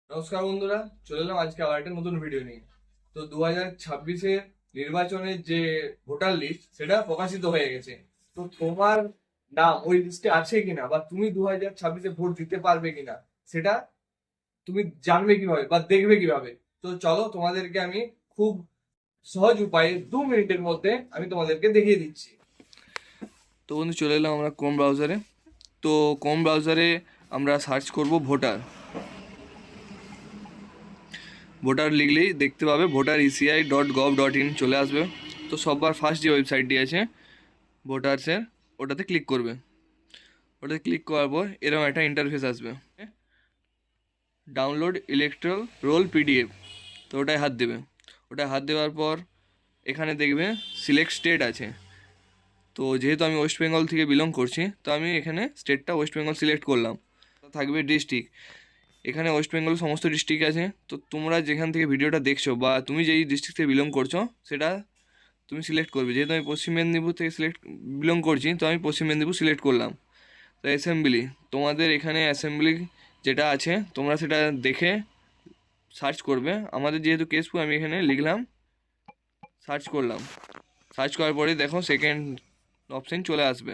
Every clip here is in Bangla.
নমস্কার বন্ধুরা, চলে এলাম আজকে আবার একটা নতুন ভিডিও নিয়ে। তো 2026-এর নির্বাচনের যে ভোটার লিস্ট সেটা প্রকাশিত হয়ে গেছে। তো তোমার নাম ওই লিস্টে আছে কিনা বা তুমি 2026-এ ভোট দিতে পারবে কিনা সেটা তুমি জানবে কিভাবে বা দেখবে কিভাবে? তো চলো তোমাদেরকে আমি খুব সহজ উপায়ে 2 মিনিটের মধ্যে আমি তোমাদেরকে দেখিয়ে দিচ্ছি। তো বন্ধু, চলে এলাম আমরা ক্রোম ব্রাউজারে। তো ক্রোম ব্রাউজারে আমরা সার্চ করব ভোটার। ভোটার লিখলেই দেখতে পাবে voter.eci.gov.in চলে আসবে। তো সবার ফার্স্ট যে ওয়েবসাইটটি আছে ভোটার্সের, ওটাতে ক্লিক করবে। ওটাতে ক্লিক করার পর এরকম একটা ইন্টারফেস আসবে, ডাউনলোড ইলেকট্রাল রোল পিডিএফ। তো ওটায় হাত দেবে। ওটায় হাত দেওয়ার পর এখানে দেখবে সিলেক্ট স্টেট আছে। তো যেহেতু আমি ওয়েস্ট বেঙ্গল থেকে বিলং করছি, তো আমি এখানে স্টেটটা ওয়েস্ট বেঙ্গল সিলেক্ট করলাম। থাকবে ডিস্ট্রিক্ট। এখানে ওয়েস্ট বেঙ্গল সমস্ত ডিস্ট্রিক্ট আছে। তো তোমরা যেখান থেকে ভিডিওটা দেখছো বা তুমি যেই ডিস্ট্রিক্ট থেকে বিলং করছো সেটা তুমি সিলেক্ট করবে। যেহেতু আমি পশ্চিম মেদিনীপুর থেকে বিলং করছি, তো আমি পশ্চিম মেদিনীপুর সিলেক্ট করলাম। তো অ্যাসেম্বলি, তোমাদের এখানে অ্যাসেম্বলি যেটা আছে তোমরা সেটা দেখে সার্চ করবে। আমাদের যেহেতু কেশপুর, আমি এখানে লিখলাম, সার্চ করলাম। সার্চ করার পরে দেখো সেকেন্ড অপশন চলে আসবে।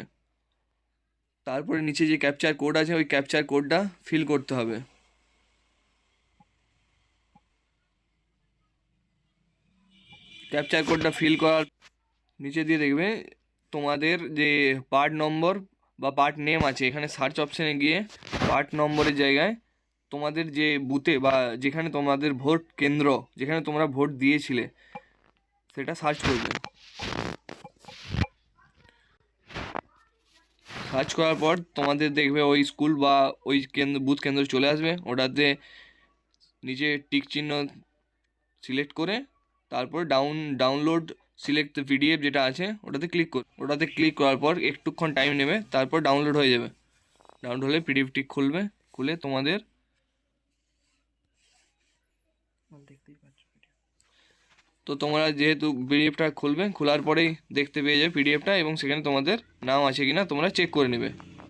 তারপরে নিচে যে ক্যাপচার কোড আছে ওই ক্যাপচার কোডটা ফিল করতে হবে। ক্যাপচার কোডটা ফিল করার নিচে দিয়ে দেখবে তোমাদের যে পার্ট নম্বর বা পার্ট নেম আছে, এখানে সার্চ অপশানে গিয়ে পার্ট নম্বরের জায়গায় তোমাদের যে বুথে বা যেখানে তোমাদের ভোট কেন্দ্র, যেখানে তোমরা ভোট দিয়েছিলে সেটা সার্চ করবে। সার্চ করার পর তোমাদের দেখবে ওই স্কুল বা ওই কেন্দ্র, বুথ কেন্দ্র চলে আসবে। ওটাতে নিচে টিক চিহ্ন সিলেক্ট করে তারপর ডাউনলোড সিলেক্ট পিডিএফ যেটা আছে ওটাতে ক্লিক করার পর একটুক্ষণ টাইম নেবে, তারপর ডাউনলোড হয়ে যাবে। ডাউনলোড হলে পিডিএফটি খুলবে। খুলে তোমাদের তো তোমরা যেহেতু পিডিএফটা খুলবে, খোলার পরেই দেখতে পেয়ে যাবে পিডিএফটা, এবং সেখানে তোমাদের নাম আছে কিনা তোমরা চেক করে নেবে।